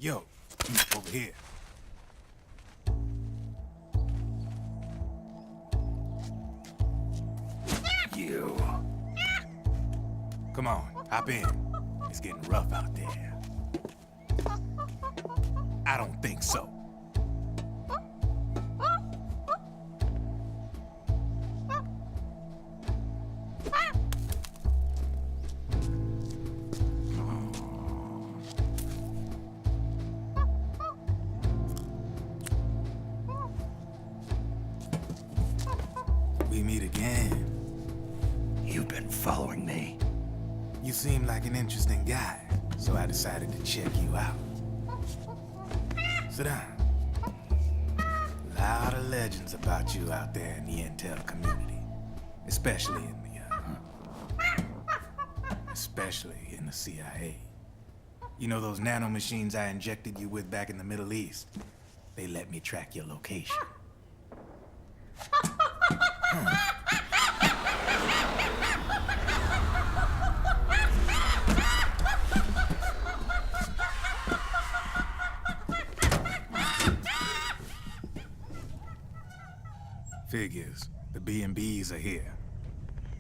Yo, over here. You. Come on, hop in. It's getting rough out there. I don't think so. We meet again. You've been following me. You seem like an interesting guy, so I decided to check you out. Sit down. A lot of legends about you out there in the intel community, especially in the CIA. You know those nanomachines I injected you with back in the Middle East? They let me track your location. Figures. The BNBs are here.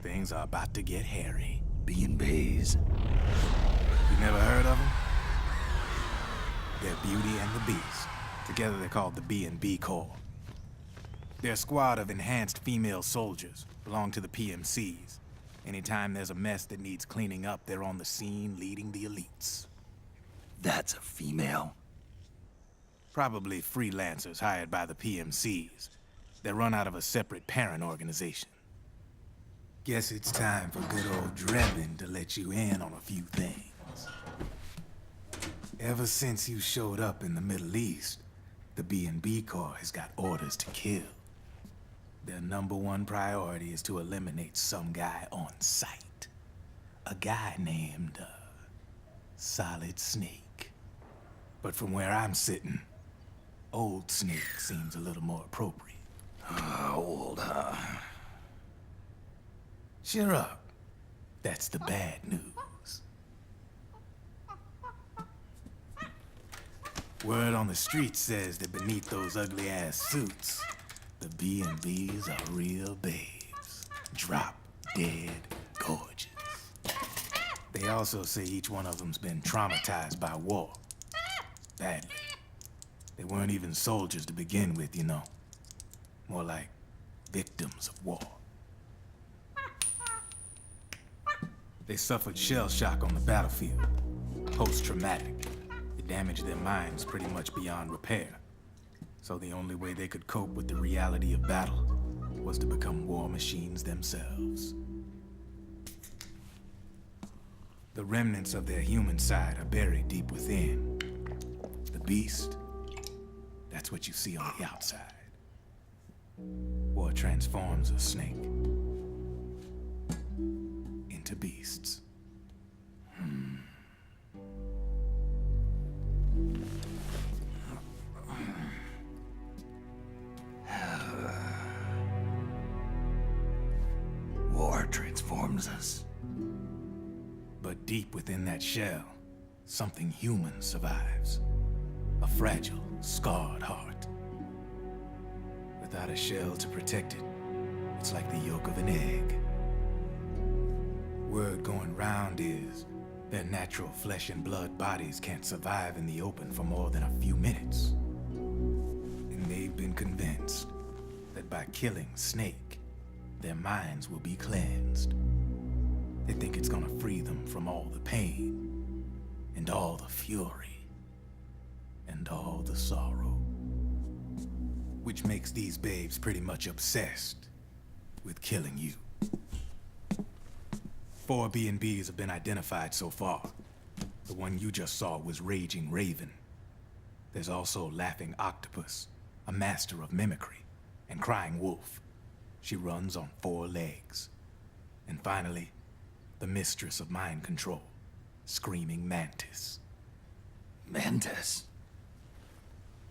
Things are about to get hairy. BNBs. You never heard of them? They're Beauty and the Beast. Together they're called the BNB Corps. They're a squad of enhanced female soldiers, belong to the PMCs. Anytime there's a mess that needs cleaning up, they're on the scene leading the elites. That's a female. Probably freelancers hired by the PMCs. They're run out of a separate parent organization. Guess it's time for good old Drebin to let you in on a few things. Ever since you showed up in the Middle East, the BNB Corps has got orders to kill. Their #1 priority is to eliminate some guy on sight. A guy named, Solid Snake. But from where I'm sitting, Old Snake seems a little more appropriate. Old, huh? Cheer up. That's the bad news. Word on the street says that beneath those ugly-ass suits, the BNBs are real babes. Drop dead gorgeous. They also say each one of them's been traumatized by war. Badly. They weren't even soldiers to begin with, you know. More like victims of war. They suffered shell shock on the battlefield. Post-traumatic. It damaged their minds pretty much beyond repair. So the only way they could cope with the reality of battle was to become war machines themselves. The remnants of their human side are buried deep within. The beast, that's what you see on the outside. War transforms a snake into beasts. War transforms us. But deep within that shell, something human survives. A fragile, scarred heart. Without a shell to protect it, it's like the yolk of an egg. Word going round is their natural flesh and blood bodies can't survive in the open for more than a few minutes. And they've been convinced that by killing Snake, their minds will be cleansed. They think it's gonna free them from all the pain, and all the fury, and all the sorrow. Which makes these babes pretty much obsessed with killing you. 4 BNBs have been identified so far. The one you just saw was Raging Raven. There's also Laughing Octopus, a master of mimicry, and Crying Wolf. She runs on 4 legs. And finally, the mistress of mind control, Screaming Mantis. Mantis?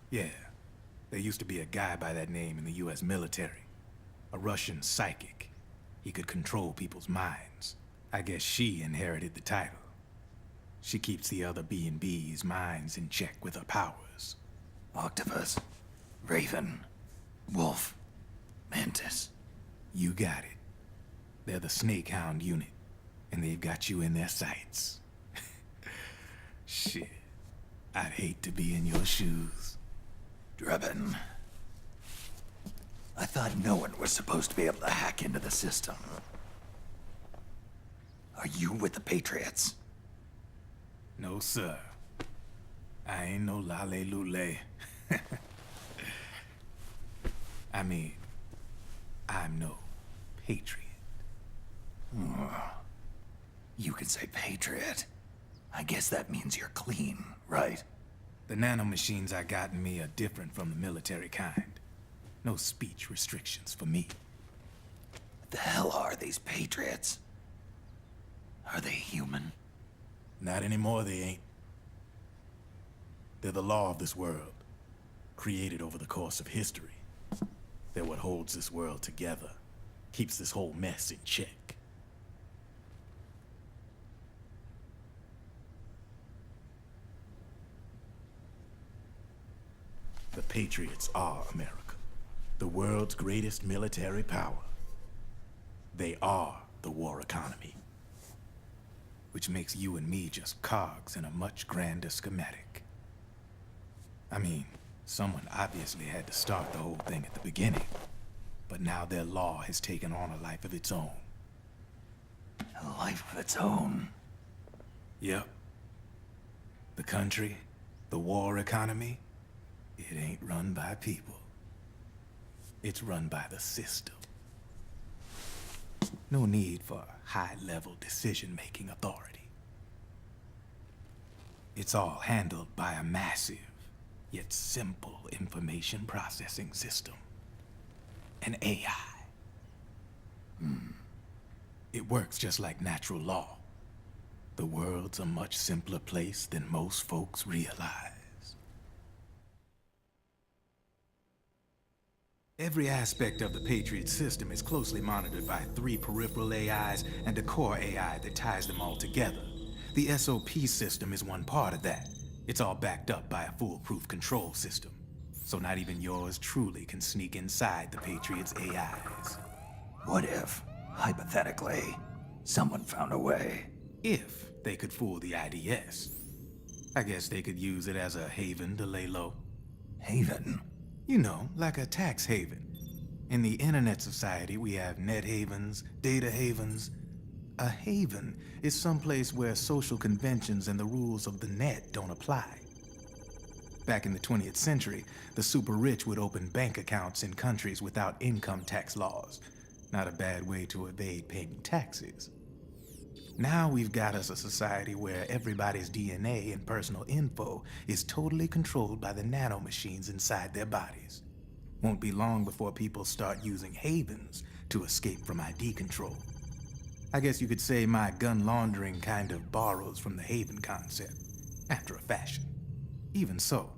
Yeah. There used to be a guy by that name in the US military. A Russian psychic. He could control people's minds. I guess she inherited the title. She keeps the other BNBs' minds in check with her powers. Octopus, Raven, Wolf, Mantis. You got it. They're the Snakehound unit, and they've got you in their sights. Shit. I'd hate to be in your shoes. Drebin. I thought no one was supposed to be able to hack into the system. Are you with the Patriots? No, sir. I ain't no lale-lule. I mean, I'm no patriot. You can say Patriot. I guess that means you're clean, right? The nanomachines I got in me are different from the military kind. No speech restrictions for me. What the hell are these Patriots? Are they human? Not anymore, they ain't. They're the law of this world, created over the course of history. They're what holds this world together, keeps this whole mess in check. The Patriots are America, the world's greatest military power. They are the war economy, which makes you and me just cogs in a much grander schematic. I mean, someone obviously had to start the whole thing at the beginning, but now their law has taken on a life of its own. A life of its own. Yep. The country, the war economy, it ain't run by people. It's run by the system. No need for high-level decision-making authority. It's all handled by a massive, yet simple information processing system. An AI. It works just like natural law. The world's a much simpler place than most folks realize. Every aspect of the Patriot system is closely monitored by 3 peripheral AIs and a core AI that ties them all together. The SOP system is one part of that. It's all backed up by a foolproof control system. So not even yours truly can sneak inside the Patriots' AIs. What if, hypothetically, someone found a way? If they could fool the IDS. I guess they could use it as a haven to lay low. Haven? You know, like a tax haven. In the internet society, we have net havens, data havens. A haven is someplace where social conventions and the rules of the net don't apply. Back in the 20th century, the super rich would open bank accounts in countries without income tax laws. Not a bad way to evade paying taxes. Now we've got us a society where everybody's DNA and personal info is totally controlled by the nanomachines inside their bodies. Won't be long before people start using havens to escape from ID control. I guess you could say my gun laundering kind of borrows from the haven concept, after a fashion. Even so,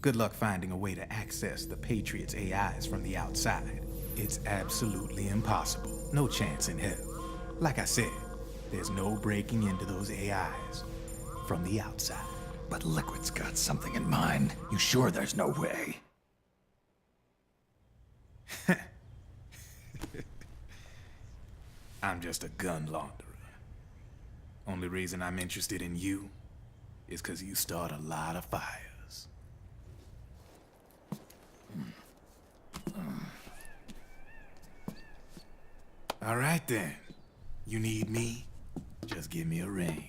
good luck finding a way to access the Patriots' AIs from the outside. It's absolutely impossible. No chance in hell. Like I said, there's no breaking into those AIs from the outside. But Liquid's got something in mind. You sure there's no way? I'm just a gun launderer. Only reason I'm interested in you is because you start a lot of fires. All right then. You need me? Just give me a ring.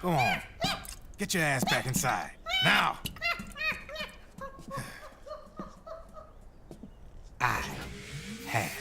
Go on. Get your ass back inside. Now! I have